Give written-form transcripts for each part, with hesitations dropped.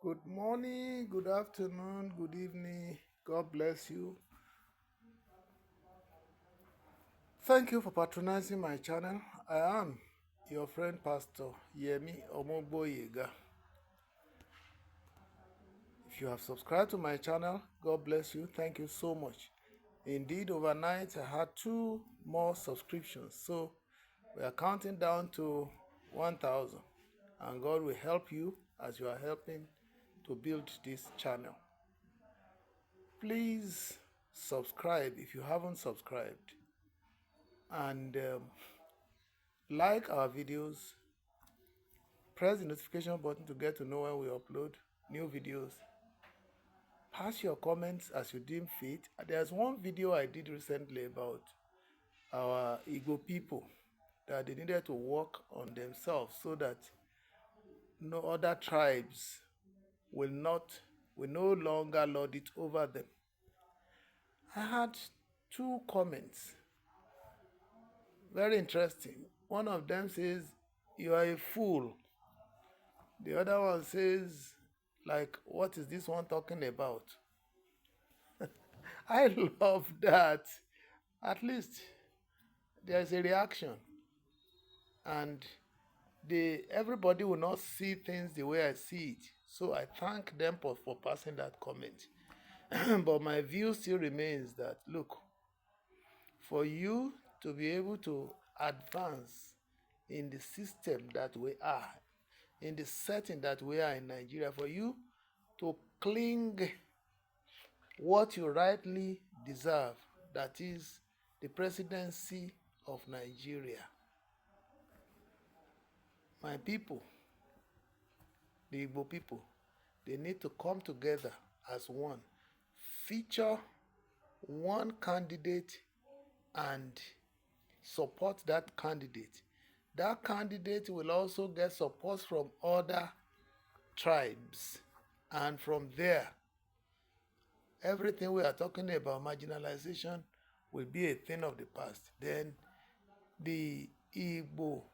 Good morning, good afternoon, good evening. God bless you. Thank you for patronizing my channel. I am your friend Pastor Yemi Omogboyega. If you have subscribed to my channel, God bless you. Thank you so much. Indeed, overnight I had 2 more subscriptions. So we are counting down to 1,000. And God will help you as you are helping to build this channel. Please subscribe if you haven't subscribed. And like our videos, press the notification button to get to know when we upload new videos. Pass your comments as you deem fit. There's one video I did recently about our Igbo people that they needed to work on themselves so that no other tribes will no longer lord it over them. I had 2 comments, very interesting. One of them says, "You are a fool." The other one says, like, what is this one talking about? I love that. At least there's a reaction. And everybody will not see things the way I see it. So I thank them for passing that comment. But my view still remains that, look, for you to be able to advance in the system that we are, in the setting that we are in Nigeria, for you to cling what you rightly deserve, that is the presidency of Nigeria. My people, the Igbo people, they need to come together as one, feature one candidate and support that candidate. That candidate will also get support from other tribes, and from there, everything we are talking about, marginalization, will be a thing of the past. Then the Igbo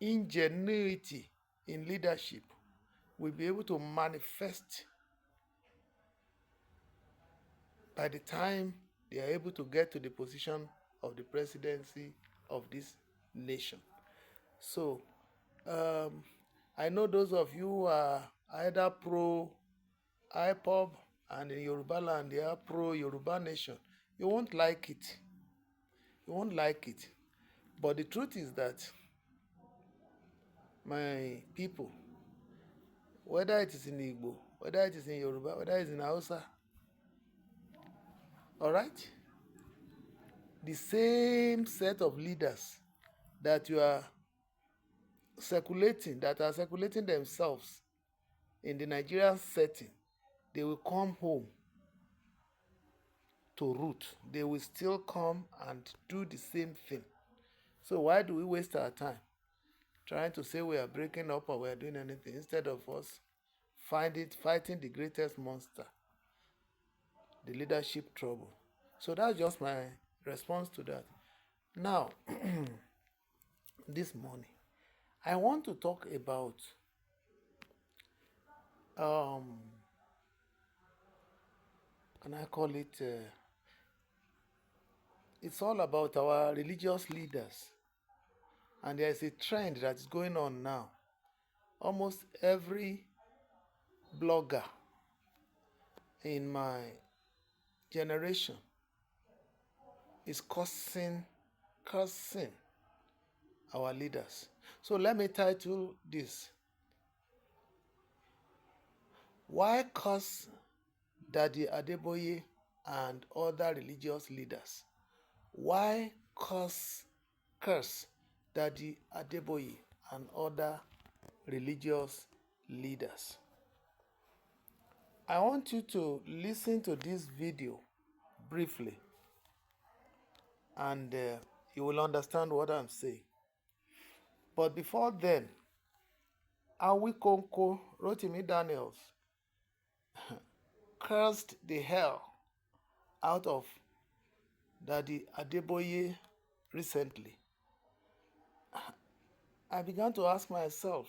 ingenuity in leadership will be able to manifest by the time they are able to get to the position of the presidency of this nation. So, I know those of you who are either pro IPOB and in Yoruba land, they are pro Yoruba nation. You won't like it. You won't like it. But the truth is that, my people, whether it is in Igbo, whether it is in Yoruba, whether it is in Hausa, all right, the same set of leaders that you are that are circulating themselves in the Nigerian setting, they will come home to root. They will still come and do the same thing. So why do we waste our time trying to say we are breaking up or we are doing anything instead of us fighting the greatest monster, the leadership trouble? So that's just my response to that. Now, this morning, I want to talk about and I call it it's all about our religious leaders. And there is a trend that is going on now. Almost every blogger in my generation is cursing our leaders. So let me title this: Why Curse Daddy Adeboye and Other Religious Leaders? Why curse Daddy Adeboye and other religious leaders? I want you to listen to this video briefly, and you will understand what I'm saying. But before then, Awikonko Rotimi Daniels cursed the hell out of Daddy Adeboye recently. I began to ask myself,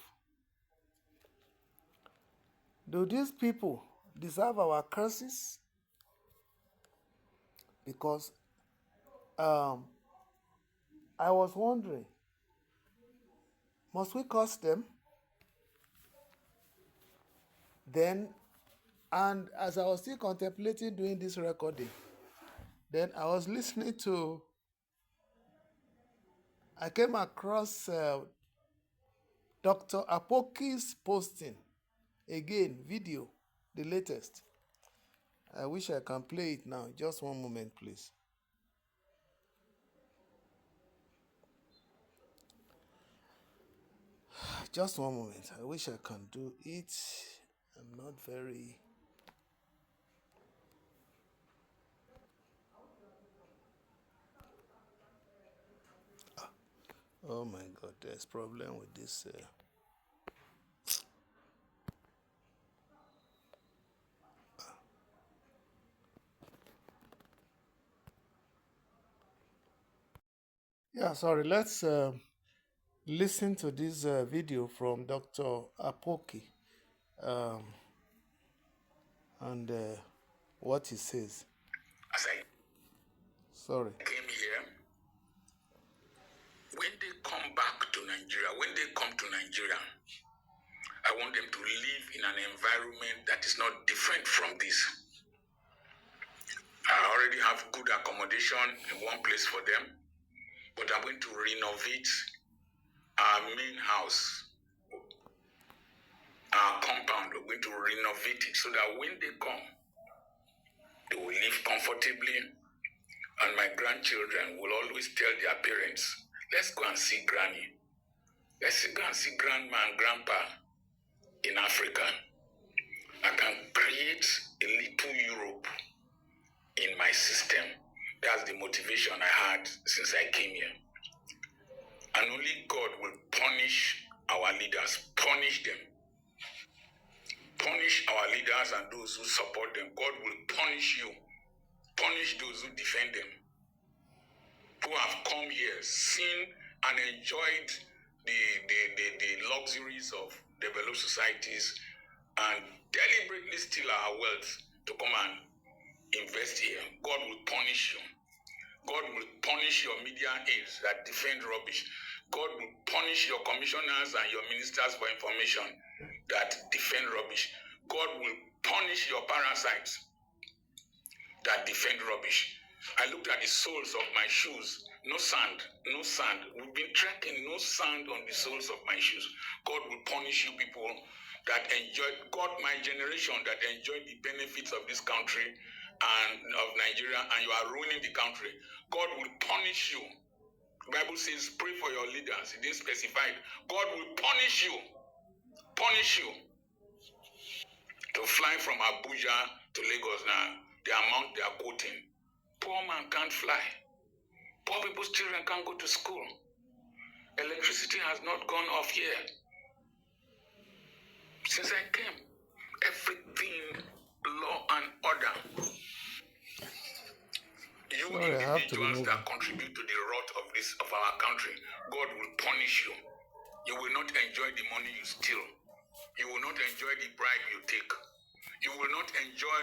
Do these people deserve our curses? Because I was wondering, must we curse them? Then, and as I was still contemplating doing this recording, then I was listening to, I came across Dr. Apoki's posting, again, video, the latest. I wish I can play it now. Just one moment, please. Just one moment. I wish I can do it. I'm not very... Oh my God, there's problem with this. Yeah, sorry. Let's listen to this video from Dr. Apoki and what he says. As I came here, when they come back to Nigeria, when they come to Nigeria, I want them to live in an environment that is not different from this. I already have good accommodation in one place for them, but I'm going to renovate our main house, our compound. We're going to renovate it so that when they come, they will live comfortably, and my grandchildren will always tell their parents, let's go and see Granny. Let's go and see Grandma and Grandpa in Africa. I can create a little Europe in my system. That's the motivation I had since I came here. And only God will punish our leaders, punish them. Punish our leaders and those who support them. God will punish you. Punish those who defend them, who have come here, seen and enjoyed the luxuries of developed societies and deliberately steal our wealth to come and invest here. God will punish you. God will punish your media aides that defend rubbish. God will punish your commissioners and your ministers for information that defend rubbish. God will punish your parasites that defend rubbish. I looked at the soles of my shoes. No sand, no sand. We've been trekking, no sand on the soles of my shoes. God will punish you people that enjoy, God, my generation that enjoy the benefits of this country and of Nigeria, and you are ruining the country. God will punish you. The Bible says, pray for your leaders. It didn't specify it. God will punish you. Punish you. To fly from Abuja to Lagos now, the amount they are quoting. Poor man can't fly. Poor people's children can't go to school. Electricity has not gone off here. Since I came, everything, law and order. You individuals that contribute to the rot of our country, God will punish you. You will not enjoy the money you steal. You will not enjoy the bribe you take. You will not enjoy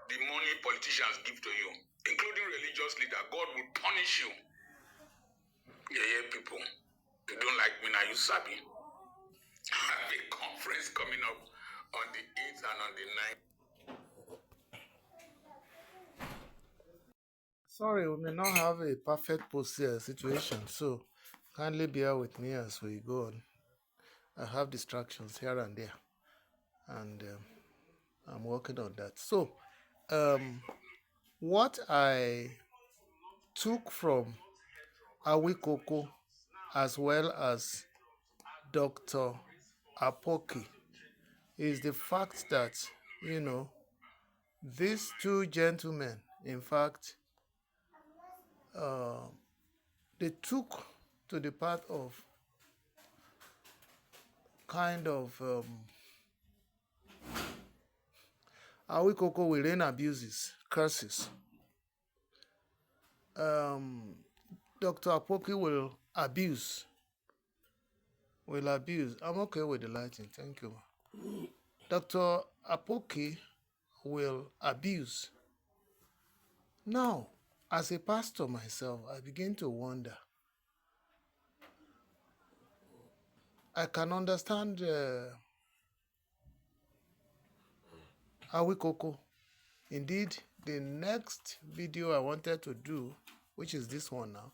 the money politicians give to you, including religious leaders. God will punish you. Yeah, people. You don't like me now, you sabi. I have a conference coming up on the 8th and on the 9th. Sorry, we may not have a perfect situation, so kindly bear with me as we go on. I have distractions here and there, and I'm working on that. So, what I took from Awikoko as well as Dr. Apoki is the fact that, these two gentlemen, in fact, they took to the path of kind of Awikoko will rain abuses, curses. Dr. Apoki will abuse. I'm okay with the lighting, thank you. Dr. Apoki will abuse. Now, as a pastor myself, I begin to wonder. I can understand Awikoko. Indeed, the next video I wanted to do, which is this one now,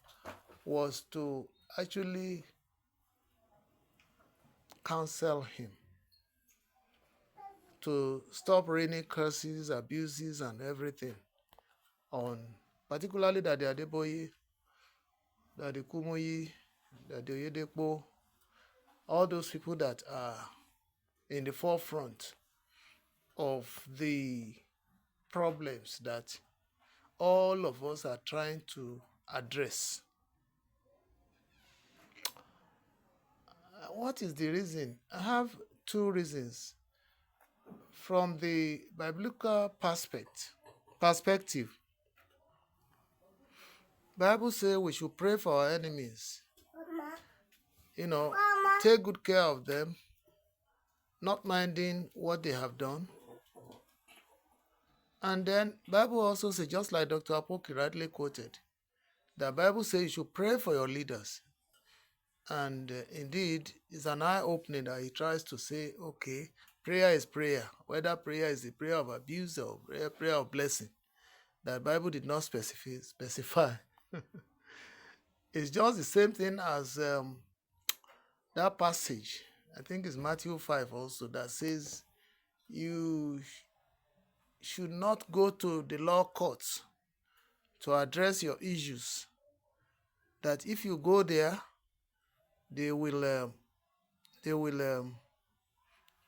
was to actually counsel him to stop raining curses, abuses, and everything on, particularly that the Adeboye, that the Kumuyi, that the Oyedepo, all those people that are in the forefront of the problems that all of us are trying to address. What is the reason? I have two reasons. From the biblical perspective, Bible says we should pray for our enemies. Take good care of them, not minding what they have done. And then Bible also says, just like Dr. Apoki rightly quoted, the Bible says you should pray for your leaders. And indeed, it's an eye-opening that he tries to say, okay, prayer is prayer. Whether prayer is the prayer of abuse or prayer of blessing, the Bible did not specify. It's just the same thing as that passage, I think it's Matthew 5 also, that says you should not go to the law courts to address your issues. That if you go there, they will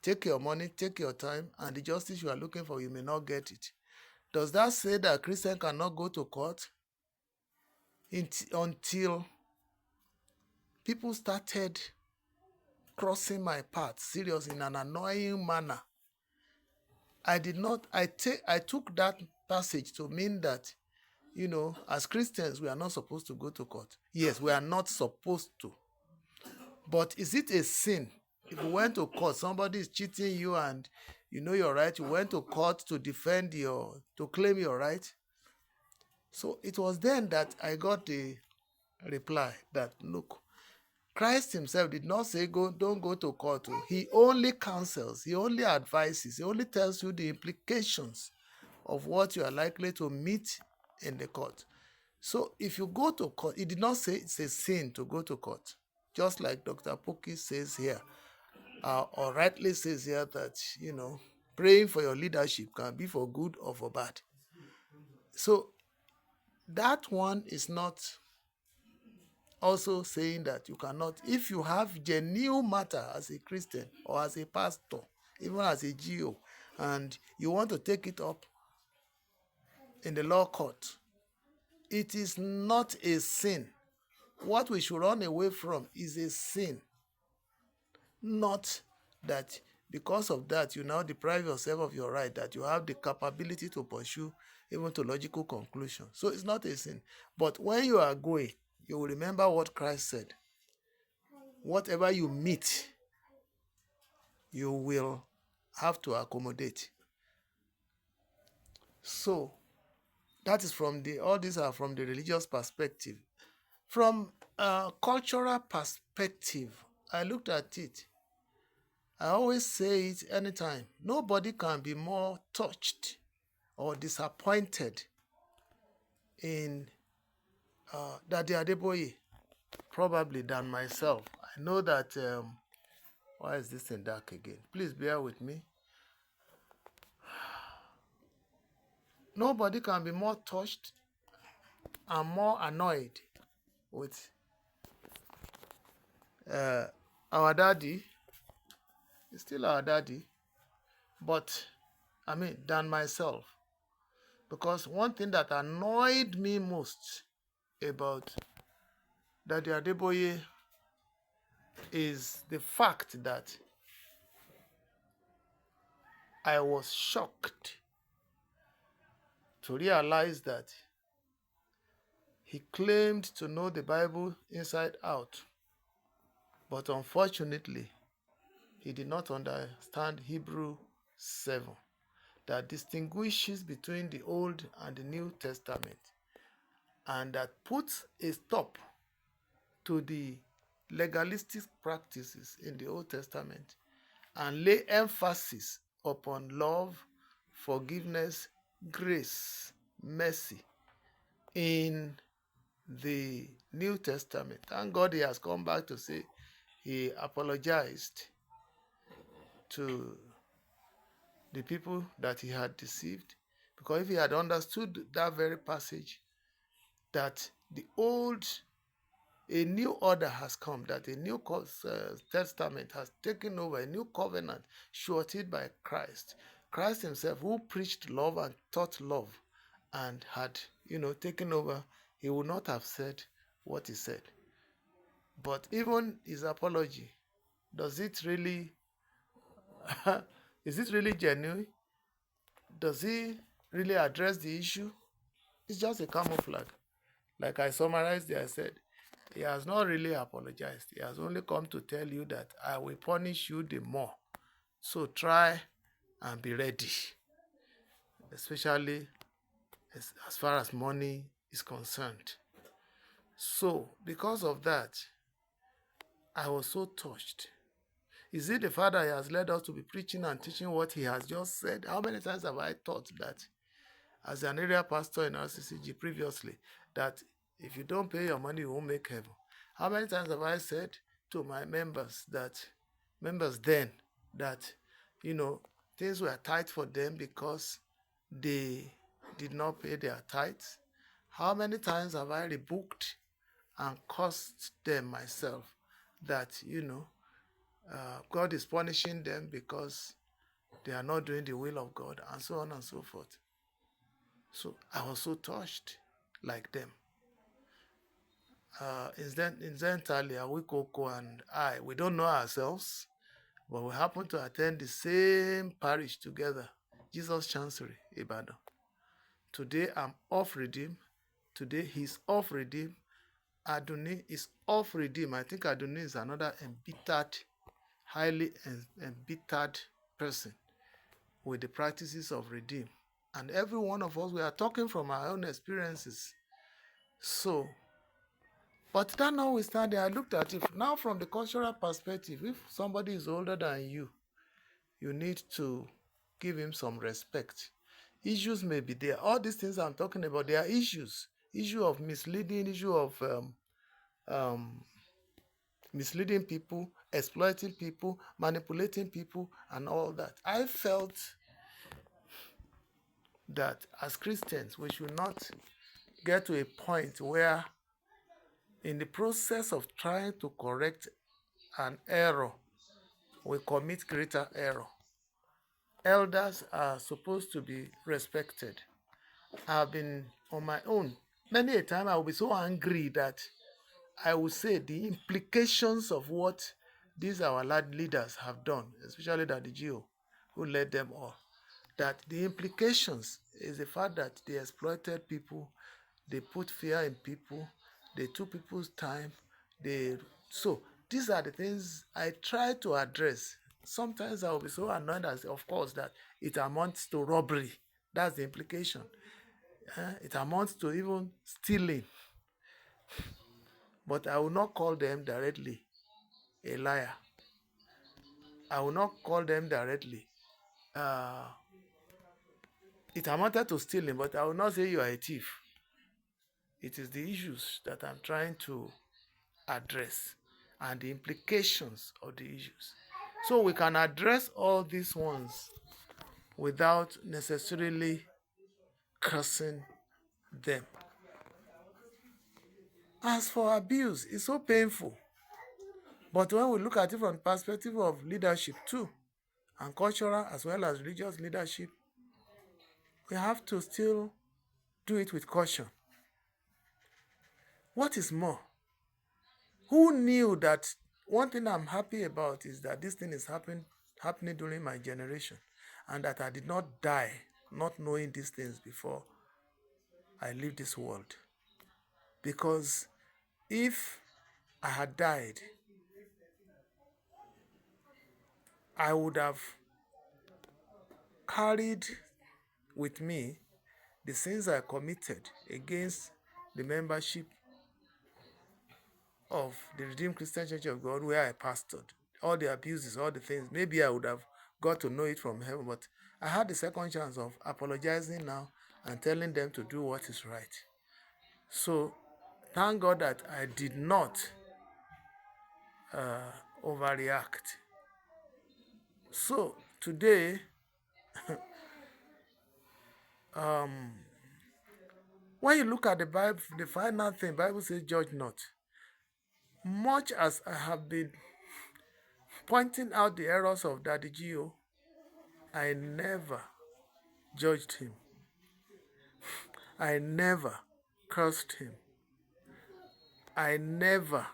take your money, take your time, and the justice you are looking for, you may not get it. Does that say that Christian cannot go to court until people started crossing my path serious in an annoying manner? I took that passage to mean that, as Christians, we are not supposed to go to court. Yes, we are not supposed to. But is it a sin? If you went to court, somebody is cheating you and you know your right, you went to court to to claim your right. So it was then that I got the reply that, look, Christ himself did not say don't go to court. He only counsels, he only advises, he only tells you the implications of what you are likely to meet in the court. So if you go to court, he did not say it's a sin to go to court. Just like Dr. Poki says here, or rightly says here that, praying for your leadership can be for good or for bad. So that one is not also saying that you cannot, if you have genuine matter as a Christian or as a pastor, even as a GO, and you want to take it up in the law court, it is not a sin. What we should run away from is a sin. Not that because of that you now deprive yourself of your right, that you have the capability to pursue even to logical conclusion. So it's not a sin. But when you are going, you will remember what Christ said. Whatever you meet, you will have to accommodate. So that is all these are from the religious perspective. From a cultural perspective, I looked at it. I always say it anytime. Nobody can be more touched or disappointed in Daddy Adeboye probably than myself. I know that, why is this thing dark again? Please bear with me. Nobody can be more touched and more annoyed with our daddy. He's still our daddy, but than myself. Because one thing that annoyed me most about Daddy Adeboye is the fact that I was shocked to realize that he claimed to know the Bible inside out, but unfortunately, he did not understand Hebrew 7 that distinguishes between the Old and the New Testament and that puts a stop to the legalistic practices in the Old Testament and lay emphasis upon love, forgiveness, grace, mercy in the New Testament. Thank God he has come back to say he apologized to the people that he had deceived. Because if he had understood that very passage, that a new order has come, that a new testament has taken over, a new covenant suretied by Christ. Christ himself, who preached love and taught love and had, taken over, he would not have said what he said. But even his apology, does it really, is it really genuine? Does he really address the issue? It's just a camouflage. Like I summarized there, I said, he has not really apologized. He has only come to tell you that I will punish you the more. So try and be ready, especially as far as money is concerned. So because of that, I was so touched. Is it the fact that he has led us to be preaching and teaching what he has just said? How many times have I thought that as an area pastor in RCCG previously, that if you don't pay your money, you won't make heaven? How many times have I said to my members then, that, things were tight for them because they did not pay their tithes? How many times have I rebuked and cursed them myself that, God is punishing them because they are not doing the will of God, and so on and so forth. So I was so touched like them. Incidentally, Awikoko and I, we don't know ourselves, but we happen to attend the same parish together, Jesus Chancery, Ibadan. Today I'm off redeem. Today he's off redeem. Aduni is off redeem. I think Aduni is another embittered, highly embittered person with the practices of redeem. And every one of us, we are talking from our own experiences. So, but that notwithstanding, I looked at it now from the cultural perspective. If somebody is older than you, you need to give him some respect. Issues may be there. All these things I'm talking about, they are issues. Issue of misleading, issue of misleading people, exploiting people, manipulating people, and all that. I felt that as Christians, we should not get to a point where in the process of trying to correct an error, we commit greater error. Elders are supposed to be respected. I've been on my own. Many a time I will be so angry that I will say the implications of what these our leaders have done, especially that the GO who led them all, that the implications is the fact that they exploited people, they put fear in people, they took people's time, so these are the things I try to address. Sometimes I will be so annoyed, as of course, that it amounts to robbery. That's the implication. It amounts to even stealing. But I will not call them directly a liar. I will not call them directly. It amounted to stealing, but I will not say you are a thief. It is the issues that I'm trying to address and the implications of the issues. So we can address all these ones without necessarily cursing them. As for abuse, it's so painful. But when we look at it from the perspective of leadership too, and cultural as well as religious leadership, we have to still do it with caution. What is more, who knew that? One thing I'm happy about is that this thing is happening during my generation, and that I did not die not knowing these things before I leave this world. Because if I had died, I would have carried with me the sins I committed against the membership of the Redeemed Christian Church of God where I pastored. All the abuses, all the things. Maybe I would have got to know it from heaven, but I had the second chance of apologizing now and telling them to do what is right. So thank God that I did not overreact. So today, when you look at the Bible, the final thing, the Bible says, judge not. Much as I have been pointing out the errors of Daddy Gio, I never judged him. I never cursed him. I never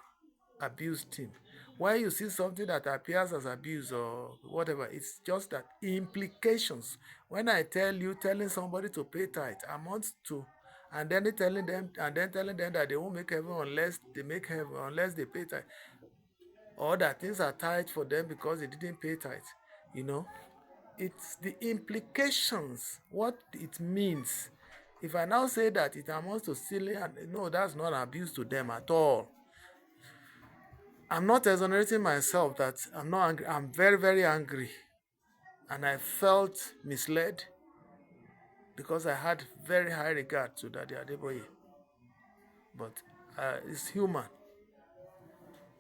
abused him. When you see something that appears as abuse or whatever, it's just that implications. When I tell you, telling somebody to pay tithe amounts to, and then telling them that they won't make heaven unless they make heaven, unless they pay tithe, or that things are tight for them because they didn't pay tithe. You know, it's the implications, what it means. If I now say that it amounts to stealing, no, that's not abuse to them at all. I'm not exonerating myself that I'm not angry. I'm very, very angry. And I felt misled because I had very high regard to Daddy Adeboye. But it's human.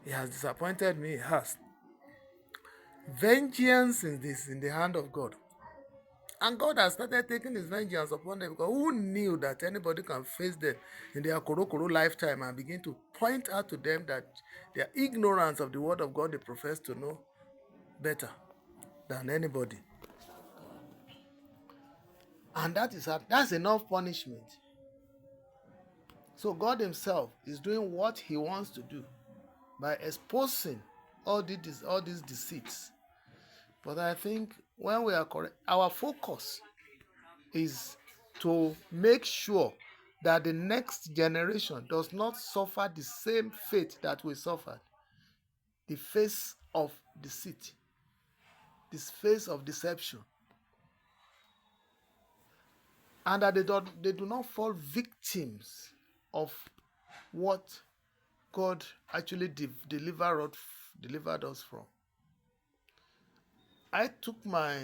He has disappointed me. He has. Vengeance is in the hand of God. And God has started taking his vengeance upon them, because who knew that anybody can face them in their koro lifetime and begin to point out to them that their ignorance of the word of God they profess to know better than anybody. And that's enough punishment. So God himself is doing what he wants to do by exposing all these deceits. But I think when we are correct, our focus is to make sure that the next generation does not suffer the same fate that we suffered. The face of deceit, this face of deception. And that they do not fall victims of what God actually delivered us from. I took my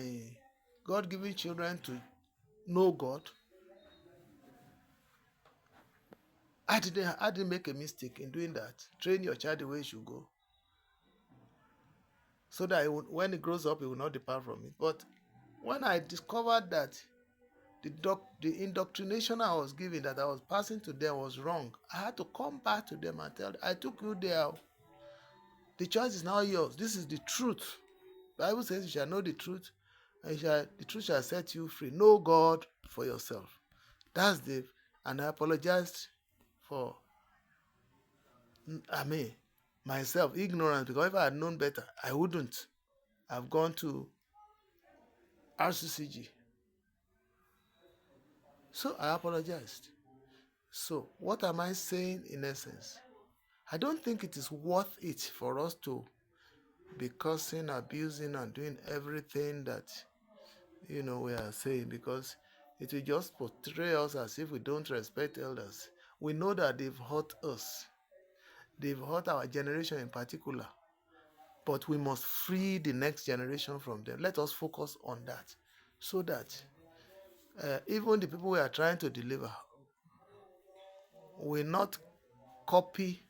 God-given children to know God. I didn't make a mistake in doing that. Train your child the way he should go, so that when he grows up, he will not depart from it. But when I discovered that the indoctrination I was giving, that I was passing to them, was wrong, I had to come back to them and tell them, I took you there. The choice is now yours. This is the truth. The Bible says you shall know the truth, and the truth shall set you free. Know God for yourself. And I apologized for, myself, ignorance, because if I had known better, I wouldn't have gone to RCCG. So I apologized. So what am I saying in essence? I don't think it is worth it for us to be cursing, abusing, and doing everything that we are saying, because it will just portray us as if we don't respect elders. We know that they've hurt us. They've hurt our generation in particular. But we must free the next generation from them. Let us focus on that, so that even the people we are trying to deliver will not copy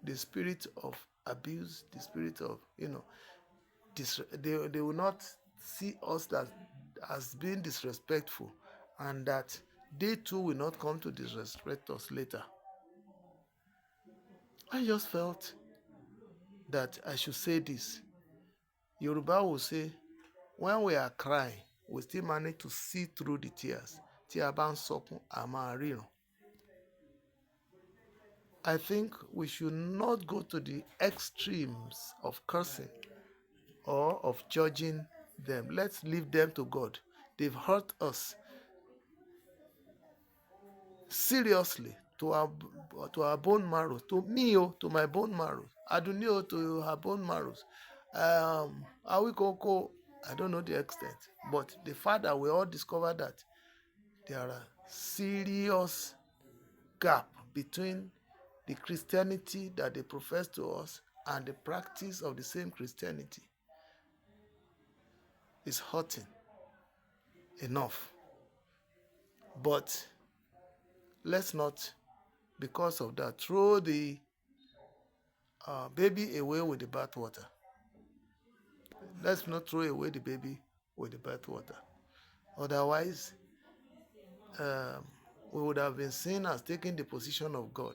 the spirit of abuse, the spirit of, they will not see us as being disrespectful, and that they too will not come to disrespect us later. I just felt that I should say this. Yoruba will say, when we are crying, we still manage to see through the tears. Tí a bá ń sọkún, a máa ríran. I think we should not go to the extremes of cursing or of judging them. Let's leave them to God. They've hurt us seriously, to our bone marrow, to me, to my bone marrow, Adunio, to her bone marrows. Awikoko, I don't know the extent, but the fact that we all discover that there are serious gap between the Christianity that they profess to us and the practice of the same Christianity is hurting enough. But let's not, because of that, throw the baby away with the bathwater. Let's not throw away the baby with the bathwater. Otherwise, we would have been seen as taking the position of God,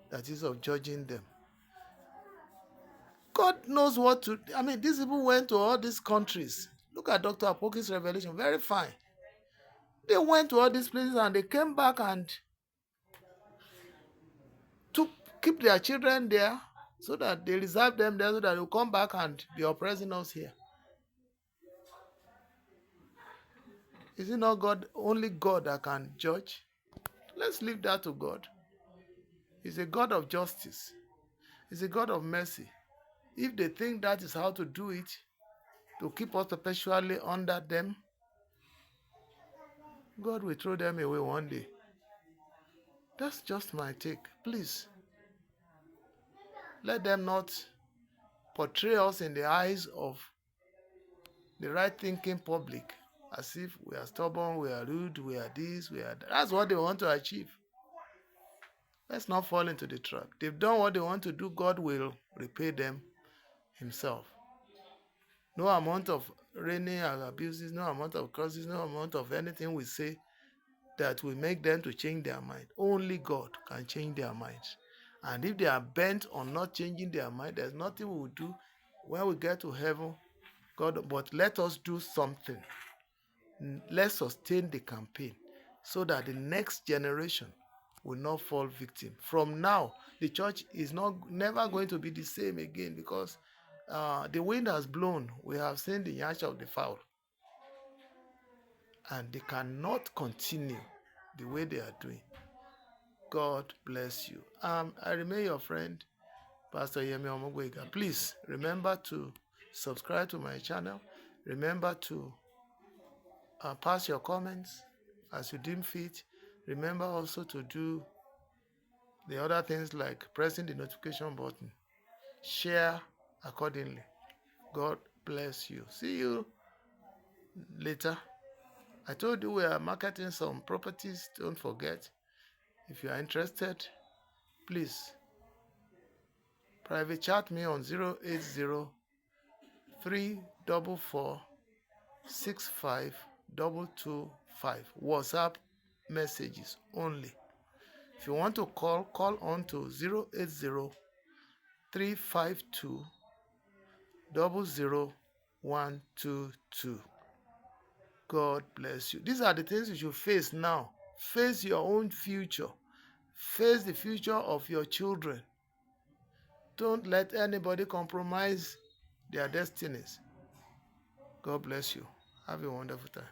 that is, of judging them. God knows what to. I mean, these people went to all these countries. Look at Dr. Apoki's revelation. Very fine. They went to all these places and they came back and keep their children there so that they reserve them there so that they'll come back and be oppressing us here. Is it not God, only God that can judge? Let's leave that to God. He's a God of justice. He's a God of mercy. If they think that is how to do it, to keep us perpetually under them, God will throw them away one day. That's just my take. Please, let them not portray us in the eyes of the right-thinking public as if we are stubborn, we are rude, we are this, we are that. That's what they want to achieve. Let's not fall into the trap. They've done what they want to do. God will repay them himself. No amount of raining and abuses, no amount of curses, no amount of anything we say that will make them to change their mind. Only God can change their minds. And if they are bent on not changing their mind, there's nothing we will do when we get to heaven. God, but let us do something. Let's sustain the campaign so that the next generation will not fall victim. From now, the church is never going to be the same again, because the wind has blown. We have seen the yash of the fowl, and they cannot continue the way they are doing. God bless you. I remain your friend, Pastor Yemi Omogwega. Please remember to subscribe to my channel. Remember to pass your comments as you deem fit. Remember also to do the other things like pressing the notification button. Share accordingly. God bless you. See you later. I told you we are marketing some properties. Don't forget. If you are interested, please private chat me on 080 344 65225. WhatsApp messages only. If you want to call on to 080 352 00122. God bless you. These are the things you should face now. Face your own future. Face the future of your children. Don't let anybody compromise their destinies. God bless you. Have a wonderful time.